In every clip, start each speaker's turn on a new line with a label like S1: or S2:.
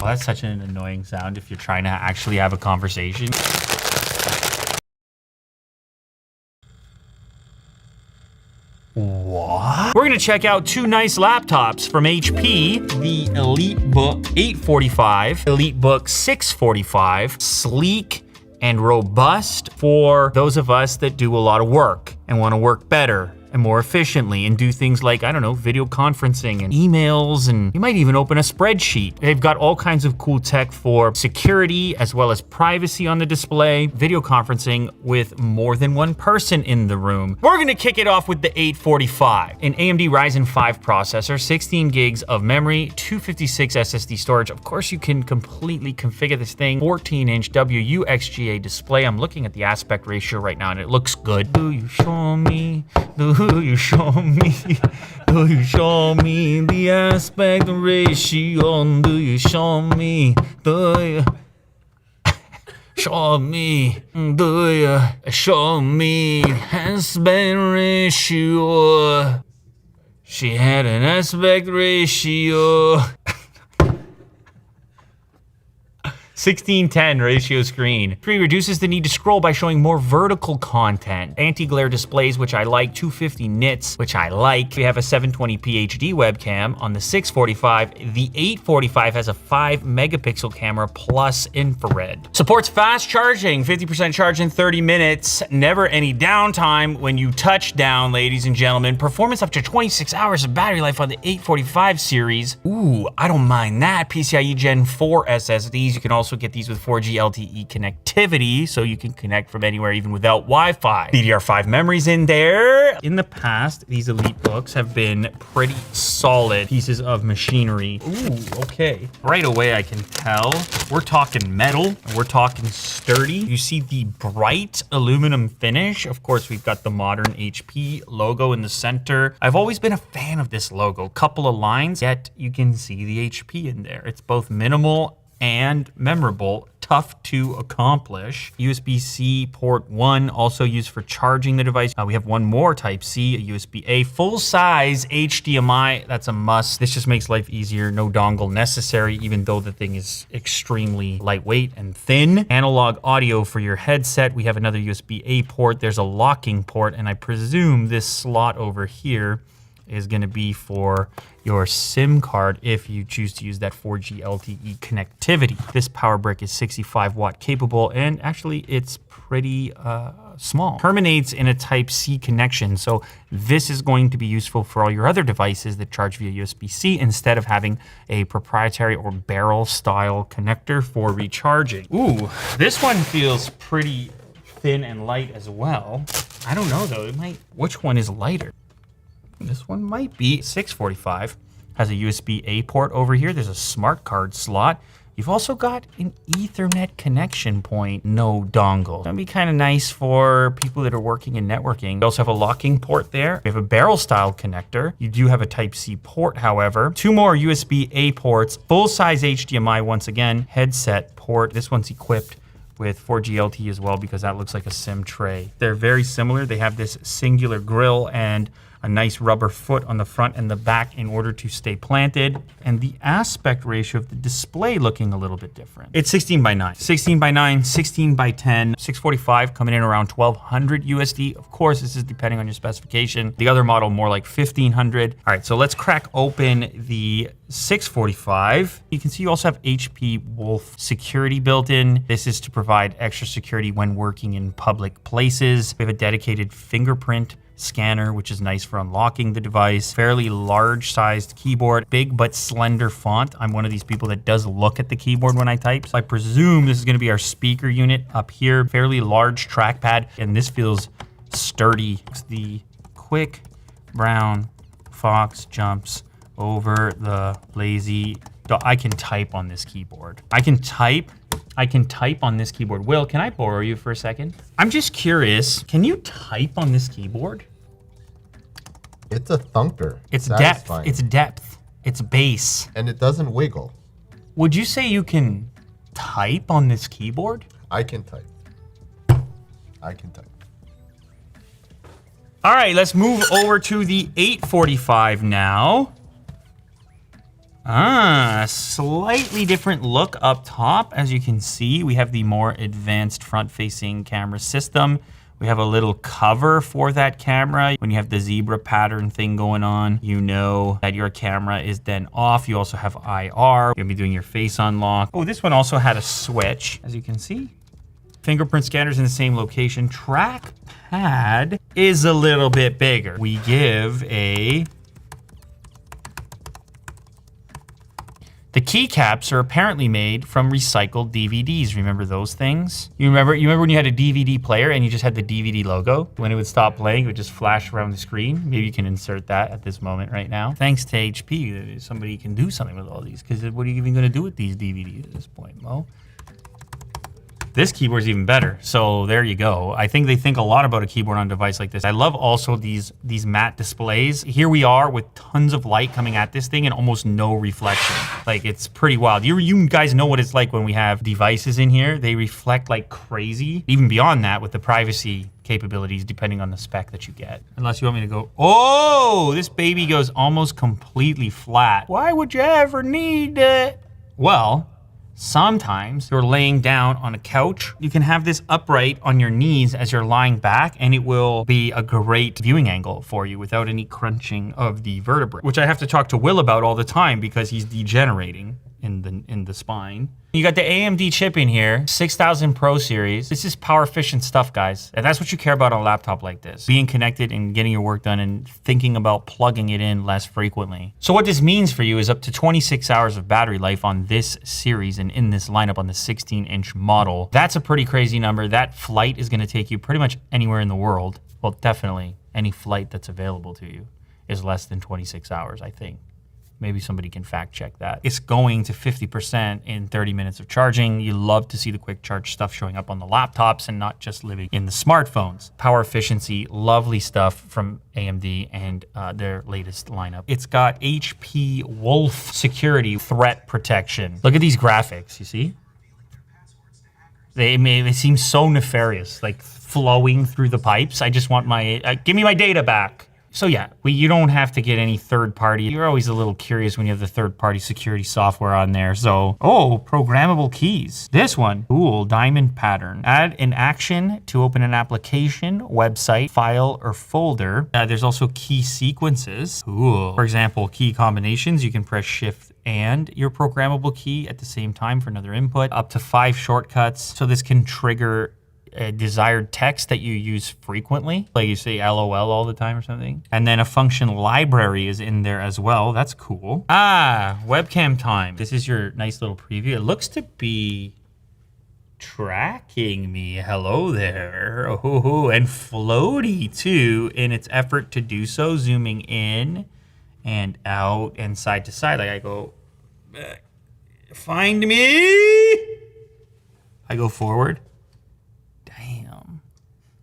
S1: Well, that's such an annoying sound if you're trying to actually have a conversation. What? We're gonna check out two nice laptops from HP, the Elitebook 845, Elitebook 645, sleek and robust for those of us that do a lot of work and wanna work better and more efficiently and do things like, I don't know, video conferencing and emails, and you might even open a spreadsheet. They've got all kinds of cool tech for security as well as privacy on the display, video conferencing with more than one person in the room. We're gonna kick it off with the 845, an AMD Ryzen 5 processor, 16 gigs of memory, 256 SSD storage. Of course, you can completely configure this thing. 14-inch WUXGA display. I'm looking at the aspect ratio right now and it looks good. Do you show me? Do you show me? Do you show me the aspect ratio? Do you show me? Do you show me? Do you show me aspect ratio? She had an aspect ratio. 16:10 ratio screen. 3 reduces the need to scroll by showing more vertical content. Anti-glare displays, which I like. 250 nits, which I like. We have a 720p HD webcam on the 645. The 845 has a 5 megapixel camera plus infrared. Supports fast charging, 50% charge in 30 minutes. Never any downtime when you touch down, ladies and gentlemen. Performance up to 26 hours of battery life on the 845 series. Ooh, I don't mind that. PCIe Gen 4 SSDs. You can also get these with 4G LTE connectivity, so you can connect from anywhere even without Wi-Fi. DDR5 memories in there. In the past, these Elitebooks have been pretty solid pieces of machinery. Ooh, okay. Right away I can tell we're talking metal and we're talking sturdy. You see the bright aluminum finish. Of course, we've got the modern HP logo in the center. I've always been a fan of this logo. Couple of lines, yet you can see the HP in there. It's both minimal and memorable, tough to accomplish. USB-C port 1, also used for charging the device. We have one more Type-C, a USB-A, full-size HDMI, that's a must. This just makes life easier, no dongle necessary, even though the thing is extremely lightweight and thin. Analog audio for your headset. We have another USB-A port, there's a locking port, and I presume this slot over here is gonna be for your SIM card if you choose to use that 4G LTE connectivity. This power brick is 65 watt capable, and actually it's pretty small. Terminates in a Type-C connection, so this is going to be useful for all your other devices that charge via USB-C instead of having a proprietary or barrel style connector for recharging. Ooh, this one feels pretty thin and light as well. I don't know though, which one is lighter? This one might be 645. Has a USB-A port over here. There's a smart card slot. You've also got an Ethernet connection point, no dongle. That'd be kind of nice for people that are working in networking. We also have a locking port there. We have a barrel style connector. You do have a Type-C port, however. 2 more USB-A ports, full-size HDMI once again, headset port. This one's equipped with 4G LTE as well because that looks like a SIM tray. They're very similar. They have this singular grill and a nice rubber foot on the front and the back in order to stay planted, and the aspect ratio of the display looking a little bit different. It's 16:9. 16:9, 16:10, 645 coming in around 1200 USD. Of course, this is depending on your specification. The other model more like 1500. All right, so let's crack open the 645. You can see you also have HP Wolf security built in. This is to provide extra security when working in public places. We have a dedicated fingerprint scanner, which is nice for unlocking the device. Fairly large sized keyboard, big but slender font. I'm one of these people that does look at the keyboard when I type. So I presume this is gonna be our speaker unit up here. Fairly large trackpad, and this feels sturdy. It's the quick brown fox jumps over the lazy dog. I can type on this keyboard. I can type on this keyboard. Will, can I borrow you for a second? I'm just curious, can you type on this keyboard?
S2: It's a thunker.
S1: It's depth, it's depth, it's bass.
S2: And it doesn't wiggle.
S1: Would you say you can type on this keyboard?
S2: I can type. I can type.
S1: All right, let's move over to the 845 now. Slightly different look up top. As you can see, we have the more advanced front-facing camera system. We have a little cover for that camera. When you have the zebra pattern thing going on, you know that your camera is then off. You also have IR. You're gonna be doing your face unlock. Oh, this one also had a switch, as you can see. Fingerprint scanners in the same location. Trackpad is a little bit bigger. We give The keycaps are apparently made from recycled DVDs. Remember those things? You remember when you had a DVD player and you just had the DVD logo? When it would stop playing, it would just flash around the screen. Maybe you can insert that at this moment right now. Thanks to HP, somebody can do something with all these, because what are you even gonna do with these DVDs at this point, Mo? This keyboard's even better, so there you go. I think they think a lot about a keyboard on a device like this. I love also these matte displays. Here we are with tons of light coming at this thing and almost no reflection. Like, it's pretty wild. You guys know what it's like when we have devices in here. They reflect like crazy. Even beyond that, with the privacy capabilities, depending on the spec that you get. Unless you want me to go, oh, this baby goes almost completely flat. Why would you ever need it? Well, sometimes you're laying down on a couch. You can have this upright on your knees as you're lying back, and it will be a great viewing angle for you without any crunching of the vertebrae, which I have to talk to Will about all the time because he's degenerating in the spine. You got the AMD chip in here, 6000 Pro series. This is power efficient stuff, guys. And that's what you care about on a laptop like this. Being connected and getting your work done and thinking about plugging it in less frequently. So what this means for you is up to 26 hours of battery life on this series and in this lineup on the 16-inch model. That's a pretty crazy number. That flight is gonna take you pretty much anywhere in the world. Well, definitely any flight that's available to you is less than 26 hours, I think. Maybe somebody can fact check that. It's going to 50% in 30 minutes of charging. You love to see the quick charge stuff showing up on the laptops and not just living in the smartphones. Power efficiency, lovely stuff from AMD and their latest lineup. It's got HP Wolf security threat protection. Look at these graphics, you see? They seem so nefarious, like flowing through the pipes. I just want my, give me my data back. So yeah, you don't have to get any third party. You're always a little curious when you have the third party security software on there. So, oh, programmable keys. This one, cool, diamond pattern. Add an action to open an application, website, file, or folder. There's also key sequences. Cool. For example, key combinations. You can press Shift and your programmable key at the same time for another input. Up to 5 shortcuts. So this can trigger a desired text that you use frequently, like you say LOL all the time or something. And then a function library is in there as well. That's cool. Webcam time. This is your nice little preview. It looks to be tracking me. Hello there. Oh, and floaty too in its effort to do so, zooming in and out and side to side. Like I go, find me. I go forward.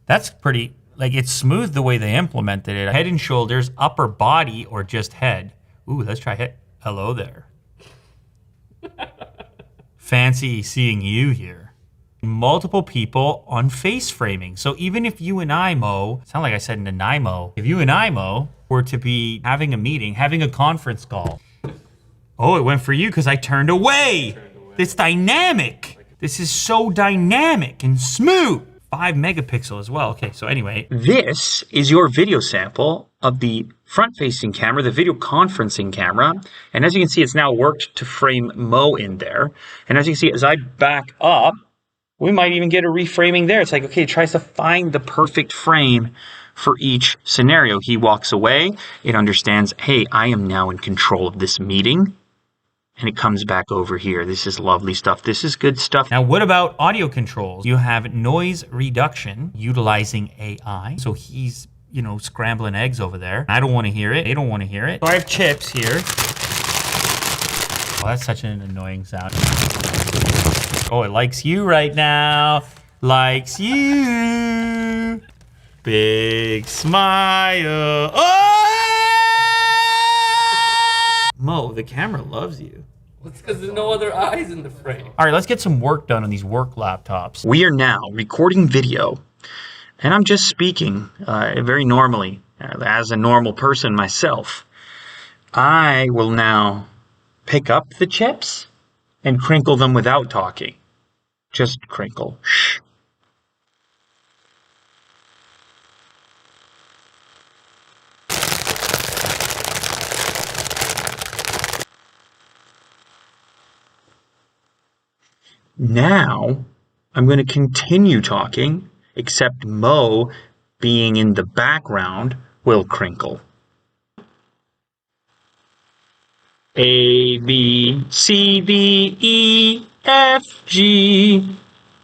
S1: That's pretty, like it's smooth the way they implemented it. Head and shoulders, upper body, or just head. Ooh, let's try head. Hello there. Fancy seeing you here. Multiple people on face framing. So even if you and I, Mo, sound like I said Nanaimo, if you and I, Mo, were to be having a meeting, having a conference call. Oh, it went for you because I turned away. It's dynamic. This is so dynamic and smooth. 5 megapixel as well. Okay, so anyway. This is your video sample of the front-facing camera, the video conferencing camera. And as you can see, it's now worked to frame Mo in there. And as you can see, as I back up, we might even get a reframing there. It's like, okay, it tries to find the perfect frame for each scenario. He walks away. It understands, hey, I am now in control of this meeting. And it comes back over here. This is lovely stuff. This is good stuff. Now, what about audio controls? You have noise reduction utilizing AI. So he's, you know, scrambling eggs over there. I don't want to hear it. They don't want to hear it. So I have chips here. Oh, that's such an annoying sound. Oh, it likes you right now. Likes you. Big smile. Oh! Mo, the camera loves you.
S3: It's because there's no other eyes in the frame.
S1: All right, let's get some work done on these work laptops. We are now recording video, and I'm just speaking very normally, as a normal person myself. I will now pick up the chips and crinkle them without talking. Just crinkle. Shh. Now, I'm going to continue talking, except Mo, being in the background, will crinkle. A, B, C, D, E, F, G,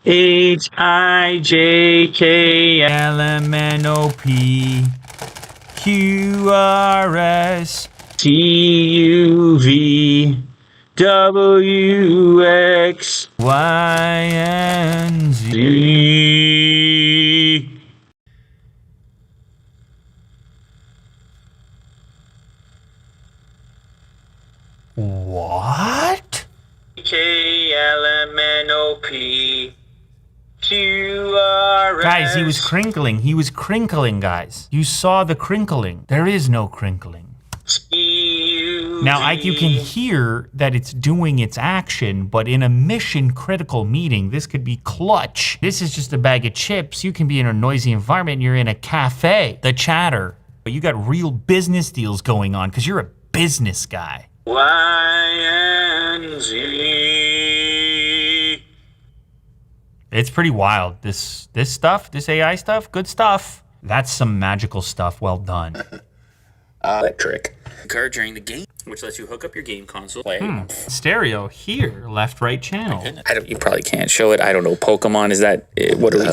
S1: H, I, J, K, L, M, N, O, P, Q, R, S, T, U, V, W, X, Y, and Z. What? K, L, M, N, O, P, Q, R, S. Guys, he was crinkling. He was crinkling, guys. You saw the crinkling. There is no crinkling. Now, you can hear that it's doing its action, but in a mission-critical meeting, this could be clutch. This is just a bag of chips. You can be in a noisy environment. You're in a cafe. The chatter. But you got real business deals going on because you're a business guy. Y-N-Z. It's pretty wild. This stuff, this AI stuff, good stuff. That's some magical stuff. Well done.
S4: Electric car during the game, which lets you hook up your game console. Play.
S1: Stereo here, left, right channel.
S4: You probably can't show it. I don't know. Pokemon, is that, what are we,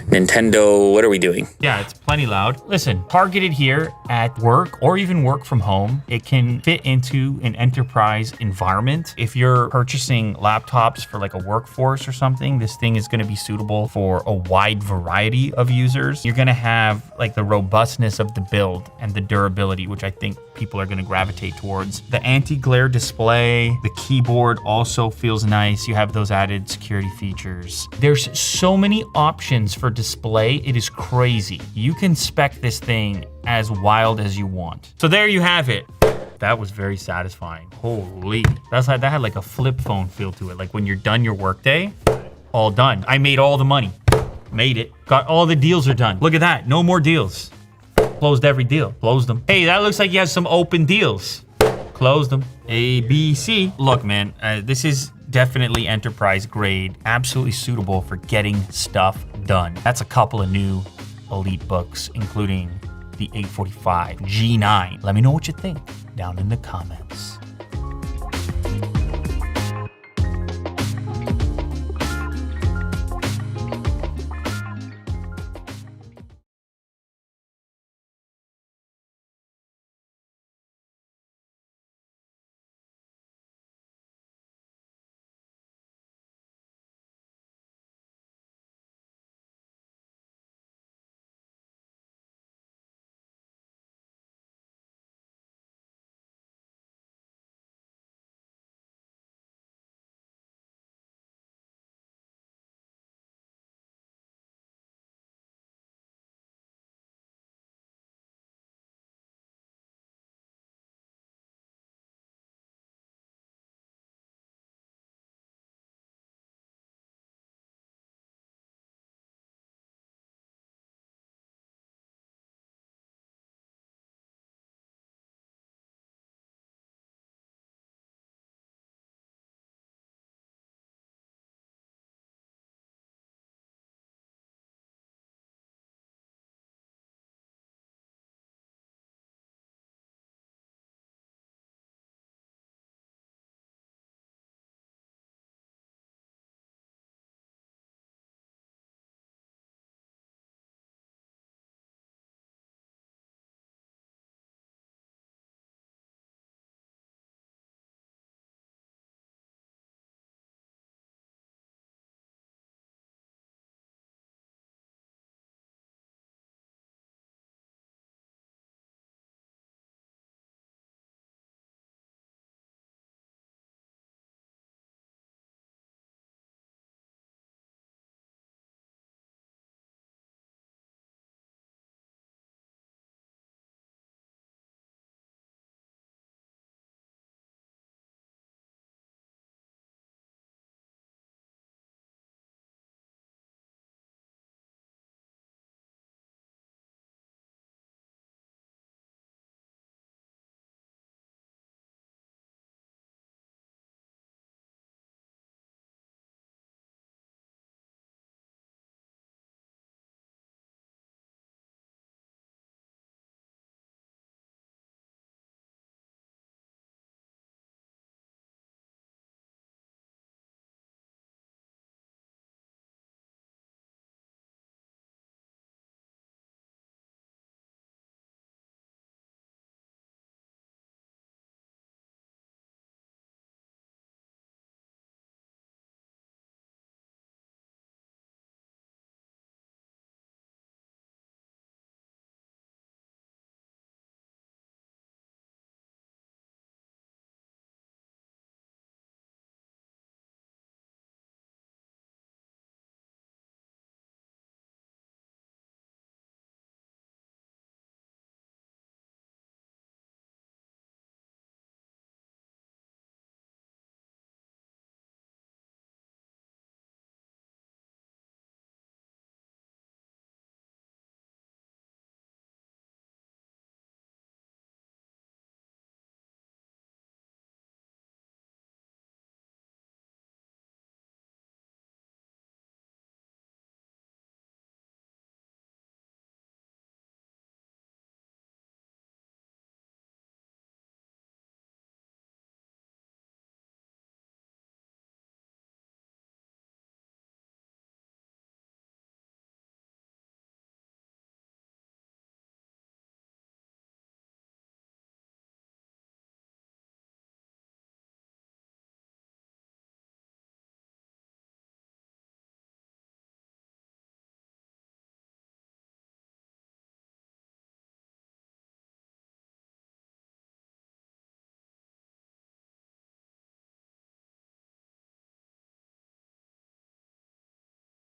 S4: Nintendo, what are we doing?
S1: Yeah, it's plenty loud. Listen, targeted here at work or even work from home, it can fit into an enterprise environment. If you're purchasing laptops for like a workforce or something, this thing is gonna be suitable for a wide variety of users. You're gonna have like the robustness of the build and the durability, which I think people are gonna gravitate towards. The anti-glare display, the keyboard also feels nice. You have those added security features. There's so many options for display, it is crazy. You can spec this thing as wild as you want. So there you have it. That was very satisfying. Holy, that had like a flip phone feel to it. Like when you're done your workday, all done. I made all the money, made it. Got all the deals are done. Look at that, no more deals. Closed every deal, closed them. Hey, that looks like you have some open deals. Closed them. A, B, C. Look, man, this is definitely enterprise grade, absolutely suitable for getting stuff done. That's a couple of new Elitebooks, including the 845 G9. Let me know what you think down in the comments.